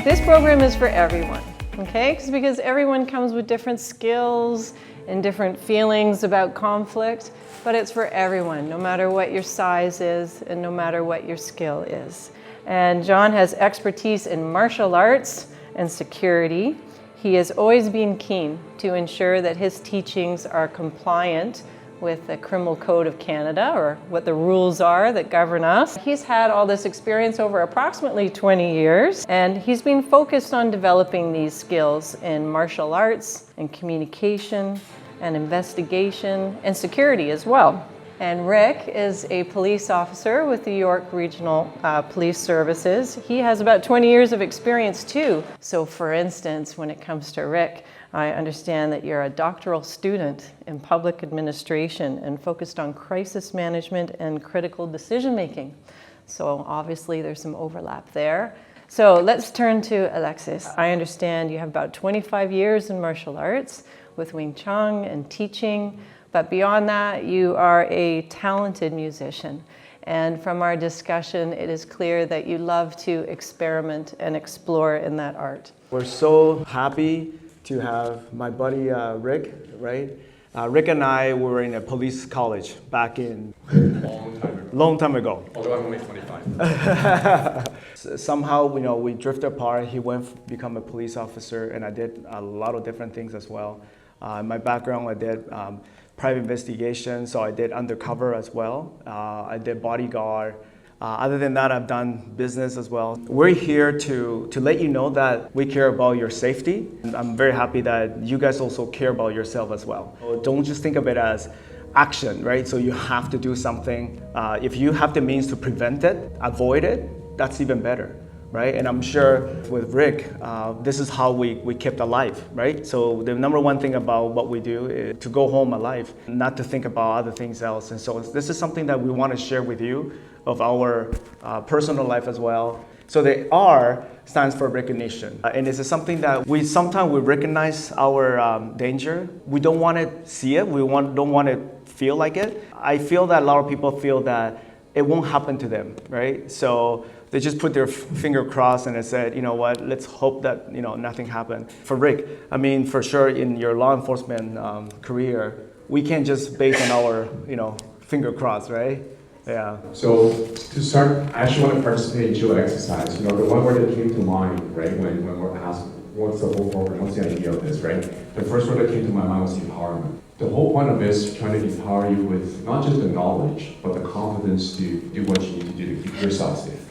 This program is for everyone, okay? Because everyone comes with different skills and different feelings about conflict, but it's for everyone, no matter what your size is and no matter what your skill is. And John has expertise in martial arts and security. He has always been keen to ensure that his teachings are compliant with the Criminal Code of Canada, or what the rules are that govern us. He's had all this experience over approximately 20 years, and he's been focused on developing these skills in martial arts and communication and investigation and security as well. And Rick is a police officer with the York Regional Police Services. He has about 20 years of experience too. So for instance, when it comes to Rick, I understand that you're a doctoral student in public administration and focused on crisis management and critical decision making. So obviously there's some overlap there. So let's turn to Alexis. I understand you have about 25 years in martial arts with Wing Chun and teaching, but beyond that, you are a talented musician. And from our discussion, it is clear that you love to experiment and explore in that art. We're so happy to have my buddy Rick, right? Rick and I were in a police college back in long time ago. Although I'm only 25. Somehow, we drifted apart. He went become a police officer, and I did a lot of different things as well. My background, I did private investigation, so I did undercover as well. I did bodyguard. Other than that, I've done business as well. We're here to let you know that we care about your safety. And I'm very happy that you guys also care about yourself as well. Don't just think of it as action, right? So you have to do something. If you have the means to prevent it, avoid it, that's even better, right? And I'm sure with Rick, this is how we kept alive, right? So the number one thing about what we do is to go home alive, not to think about other things else. And so this is something that we want to share with you of our personal life as well. So the R stands for recognition. And this is something that sometimes we recognize our danger. We don't want to see it. We don't want to feel like it. I feel that a lot of people feel that it won't happen to them, right? So they just put their finger crossed and they said, you know what, let's hope that nothing happened. For Rick, I mean, for sure in your law enforcement career, we can't just base on our finger crossed, right? Yeah. So to start, I actually want to participate in your exercise. The one word that came to mind, right, when we're asked, what's the whole program, what's the idea of this, right? The first word that came to my mind was empowerment. The whole point of this is trying to empower you with not just the knowledge, but the confidence to do what you need to do to keep yourself safe.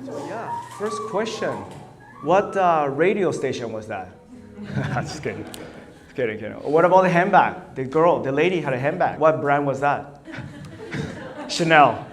Yeah, first question. What radio station was that? Just kidding. Kidding. What about the handbag? The lady had a handbag. What brand was that? Chanel.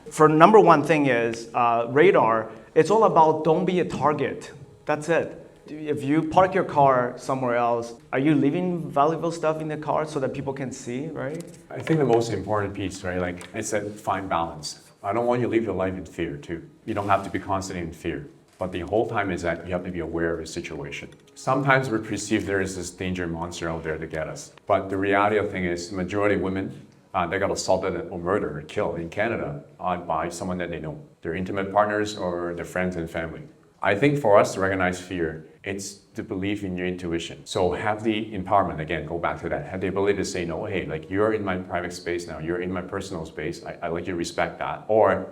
For number one thing is radar. It's all about don't be a target. That's it. If you park your car somewhere else, are you leaving valuable stuff in the car so that people can see, right? I think the most important piece, right, it's that fine balance. I don't want you to live your life in fear too. You don't have to be constantly in fear. But the whole time is that you have to be aware of the situation. Sometimes we perceive there is this danger monster out there to get us. But the reality of the thing is the majority of women, they got assaulted or murdered or killed in Canada by someone that they know. Their intimate partners or their friends and family. I think for us to recognize fear, it's to believe in your intuition. So have the empowerment, again, go back to that. Have the ability to say, no, hey, you're in my private space now. You're in my personal space. I like you to respect that. Or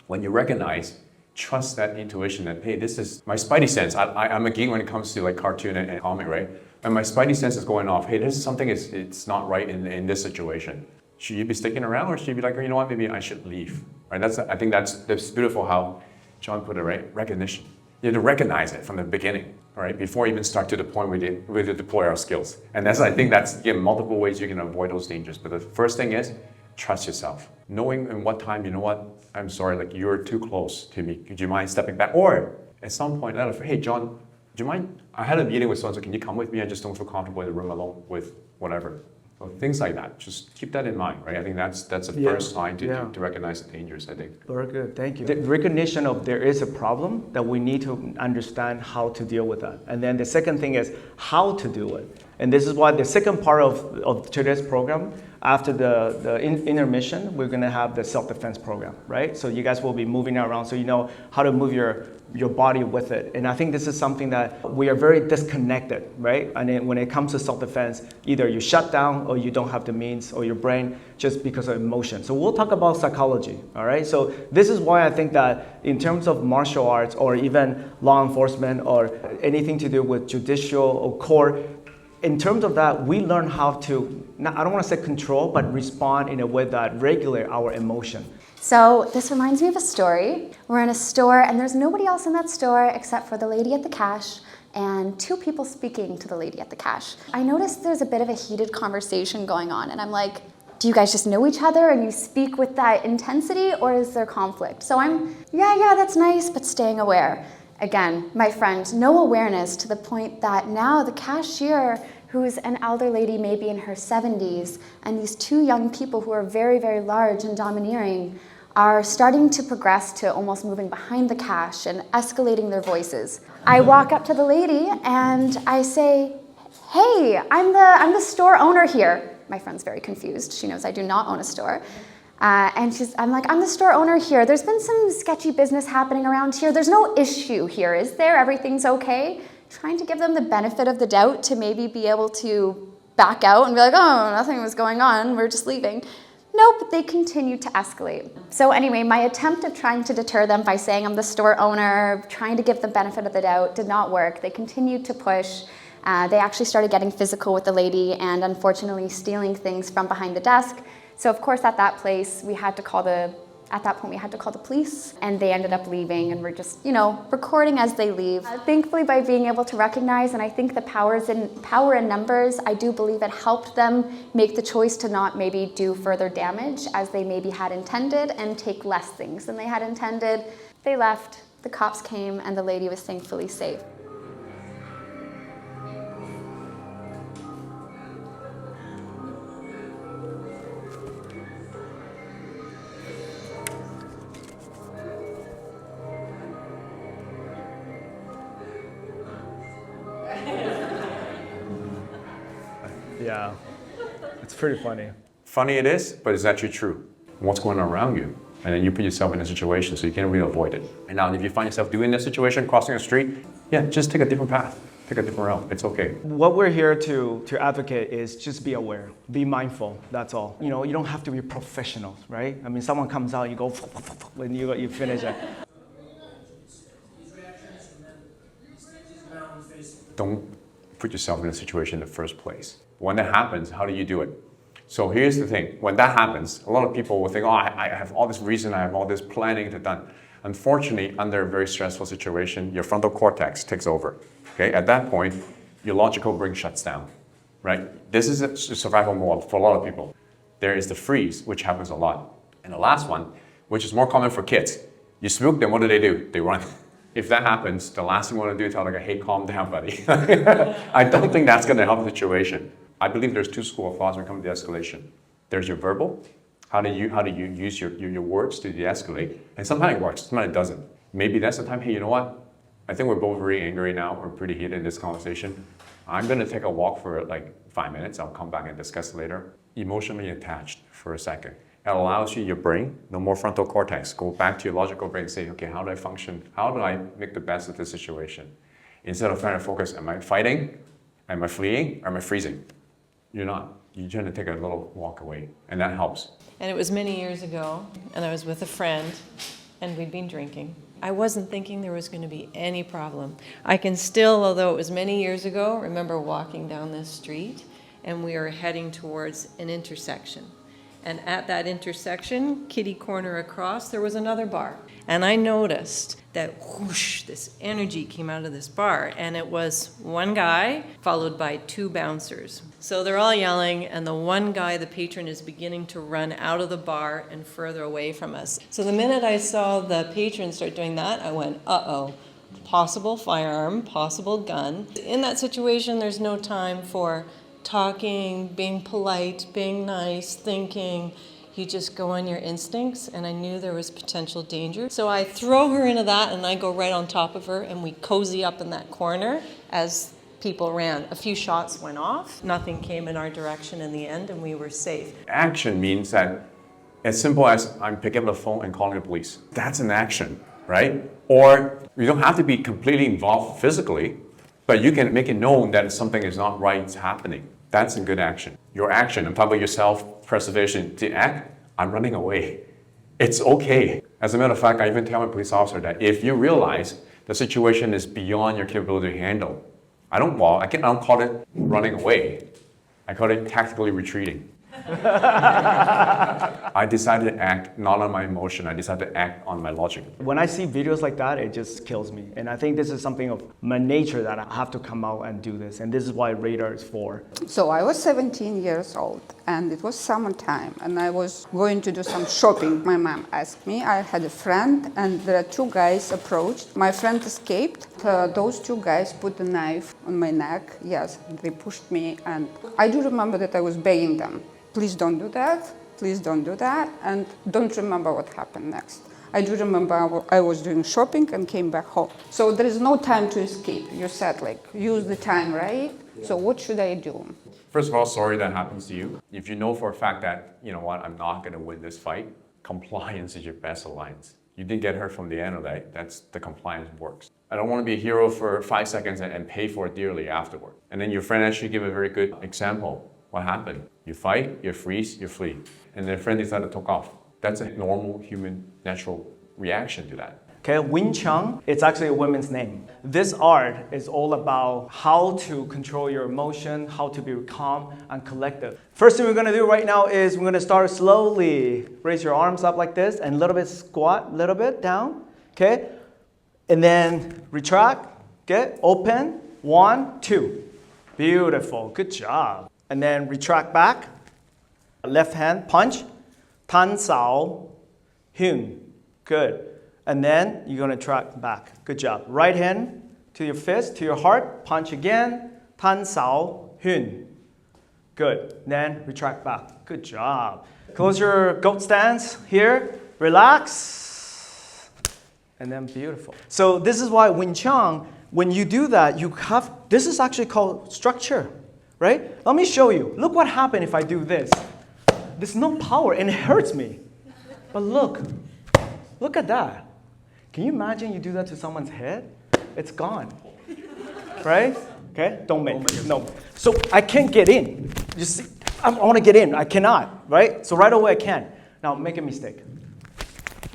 when you recognize, trust that intuition that, hey, this is my spidey sense. I'm a geek when it comes to cartoon and comic, right? And my spidey sense is going off. Hey, this is something it's not right in this situation. Should you be sticking around, or should you be like, you know what, maybe I should leave? Right? I think that's beautiful how John put it, right? Recognition. You have to recognize it from the beginning, all right? Before you even start to the point where we deploy our skills. And I think that's multiple ways you can avoid those dangers. But the first thing is trust yourself. Knowing in what time, you know what, I'm sorry, you're too close to me. Could you mind stepping back? Or at some point, hey, John, do you mind? I had a meeting with so-and-so. Can you come with me? I just don't feel comfortable in the room alone with whatever. So things like that. Just keep that in mind, right? I think that's the first sign to recognize the dangers, I think. Very good, thank you. The recognition of there is a problem that we need to understand how to deal with that. And then the second thing is how to do it. And this is why the second part of today's program, After the intermission, we're gonna have the self-defense program, right? So you guys will be moving around so you know how to move your body with it. And I think this is something that we are very disconnected, right? And then when it comes to self-defense, either you shut down or you don't have the means or your brain just because of emotion. So we'll talk about psychology, all right? So this is why I think that in terms of martial arts or even law enforcement or anything to do with judicial or court, in terms of that, we learn how to, I don't want to say control, but respond in a way that regulate our emotion. So this reminds me of a story. We're in a store and there's nobody else in that store except for the lady at the cash and two people speaking to the lady at the cash. I noticed there's a bit of a heated conversation going on and I'm like, do you guys just know each other and you speak with that intensity or is there conflict? So I'm, yeah, that's nice, but staying aware. Again, my friend, no awareness to the point that now the cashier, who's an elder lady maybe in her 70s, and these two young people who are very, very large and domineering are starting to progress to almost moving behind the cash and escalating their voices. I walk up to the lady and I say, hey, I'm the store owner here. My friend's very confused. She knows I do not own a store. I'm like, I'm the store owner here. There's been some sketchy business happening around here. There's no issue here, is there? Everything's okay? Trying to give them the benefit of the doubt to maybe be able to back out and be like, oh, nothing was going on. We're just leaving. No, but they continued to escalate. So anyway, my attempt of trying to deter them by saying I'm the store owner, trying to give them the benefit of the doubt, did not work. They continued to push. They actually started getting physical with the lady and unfortunately stealing things from behind the desk. So of course at that place, we had to call the police and they ended up leaving and we're just, recording as they leave. Thankfully by being able to recognize, and I think the power in numbers, I do believe it helped them make the choice to not maybe do further damage as they maybe had intended and take less things than they had intended. They left, the cops came and the lady was thankfully safe. Yeah, it's pretty funny. Funny it is, but it's actually true. What's going on around you? And then you put yourself in a situation so you can't really avoid it. And now if you find yourself doing this situation, crossing a street, yeah, just take a different path. Take a different route. It's okay. What we're here to advocate is just be aware, be mindful, that's all. You don't have to be professionals, right? I mean, someone comes out, you go, when you finish it. Don't put yourself in a situation in the first place. When that happens, how do you do it? So here's the thing. When that happens, a lot of people will think, oh, I have all this reason, I have all this planning to done. Unfortunately, under a very stressful situation, your frontal cortex takes over. Okay? At that point, your logical brain shuts down. Right? This is a survival mode for a lot of people. There is the freeze, which happens a lot. And the last one, which is more common for kids. You spook them, what do? They run. If that happens, the last thing you want to do is tell like, hey, calm down, buddy. I don't think that's going to help the situation. I believe there's two schools of thoughts when it comes to de-escalation. There's your verbal. How do you use your words to de-escalate? And sometimes it works, sometimes it doesn't. Maybe that's the time, hey, you know what? I think we're both very angry now. We're pretty heated in this conversation. I'm going to take a walk for like 5 minutes. I'll come back and discuss later. Emotionally attached for a second. It allows you, your brain, no more frontal cortex. Go back to your logical brain and say, okay, how do I function? How do I make the best of this situation? Instead of trying to focus, am I fighting? Am I fleeing? Or am I freezing? You're not. You're trying to take a little walk away, and that helps. And it was many years ago, and I was with a friend, and we'd been drinking. I wasn't thinking there was going to be any problem. I can still, although it was many years ago, remember walking down this street, and we were heading towards an intersection. And at that intersection, kitty corner across, there was another bar. And I noticed that whoosh, this energy came out of this bar. And it was one guy followed by two bouncers. So they're all yelling, and the one guy, the patron, is beginning to run out of the bar and further away from us. So the minute I saw the patron start doing that, I went, uh-oh, possible firearm, possible gun. In that situation, there's no time for talking, being polite, being nice, thinking. You just go on your instincts, and I knew there was potential danger. So I throw her into that, and I go right on top of her, and we cozy up in that corner as people ran. A few shots went off, nothing came in our direction in the end, and we were safe. Action means that as simple as I'm picking up the phone and calling the police. That's an action, right? Or you don't have to be completely involved physically, but you can make it known that something is not right happening. That's a good action. Your action, I'm talking about your self-preservation. To act, I'm running away. It's okay. As a matter of fact, I even tell my police officer that if you realize the situation is beyond your capability to handle, I don't call it running away. I call it tactically retreating. I decided to act not on my emotion. I decided to act on my logic. When I see videos like that, it just kills me. And I think this is something of my nature that I have to come out and do this. And this is why radar is for. So I was 17 years old and it was summertime and I was going to do some shopping. My mom asked me, I had a friend and there are two guys approached. My friend escaped. Those two guys put a knife on my neck. Yes, they pushed me and I do remember that I was begging them. Please don't do that, please don't do that, and don't remember what happened next. I do remember I was doing shopping and came back home. So there is no time to escape. You said like, use the time, right? Yeah. So what should I do? First of all, sorry that happens to you. If you know for a fact that, you know what, I'm not gonna win this fight, compliance is your best alliance. You didn't get hurt from the end of that, that's the compliance works. I don't wanna be a hero for 5 seconds and pay for it dearly afterward. And then your friend actually gave a very good example. What happened? You fight, you freeze, you flee. And their friend decided to take off. That's a normal human natural reaction to that. Okay, Wing Chun, it's actually a woman's name. This art is all about how to control your emotion, how to be calm and collective. First thing we're gonna do right now is we're gonna start slowly. Raise your arms up like this and a little bit squat, a little bit down, okay? And then retract, okay? Open, 1, 2. Beautiful, good job. And then retract back, left hand, punch, tan sao, hyun, good. And then you're gonna track back, good job. Right hand to your fist, to your heart, punch again, tan sao, hyun, good. Then retract back, good job. Close your goat stance here, relax, and then beautiful. So this is why Wing Chun, when you do that, this is actually called structure. Right? Let me show you. Look what happened if I do this. There's no power and it hurts me. But look at that. Can you imagine you do that to someone's head? It's gone. Right? Okay? Don't make it. No. So I can't get in. You see, I want to get in. I cannot. Right? So right away I can. Now make a mistake.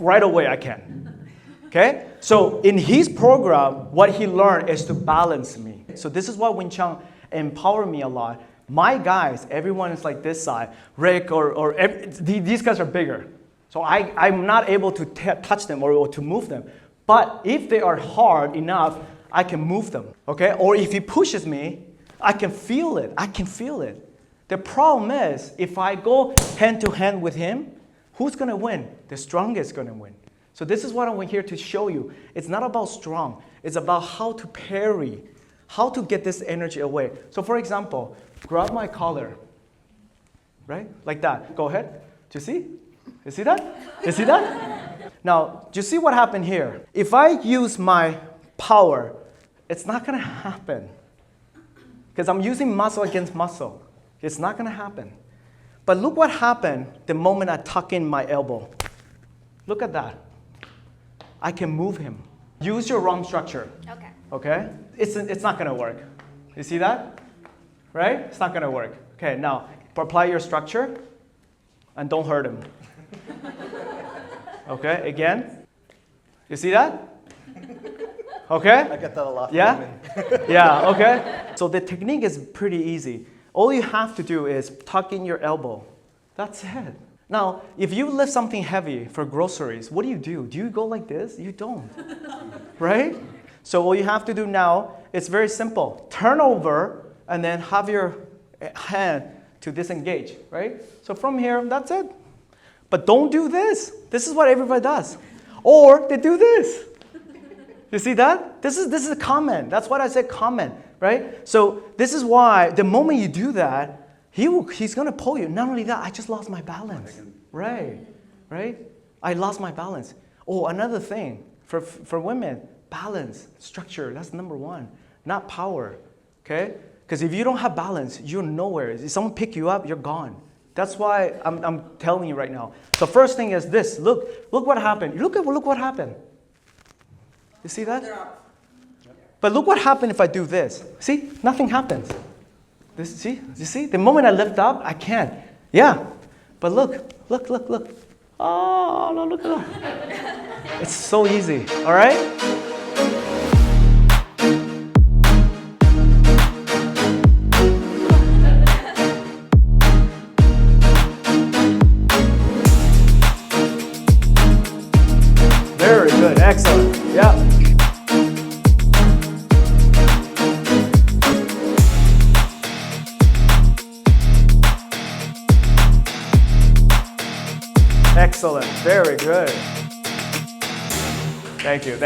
Right away I can. Okay? So in his program, what he learned is to balance me. So this is what Wing Chun empower me a lot. My guys, everyone is like this side. Rick these guys are bigger. So I'm not able to touch them or to move them. But if they are hard enough, I can move them. Okay? Or if he pushes me, I can feel it. I can feel it. The problem is, if I go hand to hand with him, who's going to win? The strongest is going to win. So this is what I'm here to show you. It's not about strong. It's about how to parry. How to get this energy away. So for example, grab my collar, right? Like that. Go ahead. Do you see? You see that? You see that? Now, do you see what happened here? If I use my power, it's not going to happen. Because I'm using muscle against muscle. It's not going to happen. But look what happened the moment I tuck in my elbow. Look at that. I can move him. Use your wrong structure. Okay. Okay? It's not going to work. You see that? Right? It's not going to work. Okay, now apply your structure and don't hurt him. Okay, again. You see that? Okay? I get that a lot. Yeah? Yeah, okay. So the technique is pretty easy. All you have to do is tuck in your elbow. That's it. Now, if you lift something heavy for groceries, what do? Do you go like this? You don't. Right? So all you have to do now, it's very simple. Turn over and then have your hand to disengage, right? So from here, that's it. But don't do this. This is what everybody does. Or they do this. You see that? This is a common. That's what I said, common, right? So this is why the moment you do that, he's going to pull you. Not only that, I just lost my balance. Right? I lost my balance. Oh, another thing for women, balance, structure, that's number one. Not power. okay? Because if you don't have balance, you're nowhere. If someone pick you up, you're gone. That's why I'm telling you right now. So first thing is this. Look what happened. Look what happened. You see that? But look what happened if I do this. See, nothing happens. See, you see? The moment I lift up, I can't. Yeah, but look. Oh, no, look at that. It's so easy, all right? Very good, excellent, yeah. Excellent, very good. Thank you.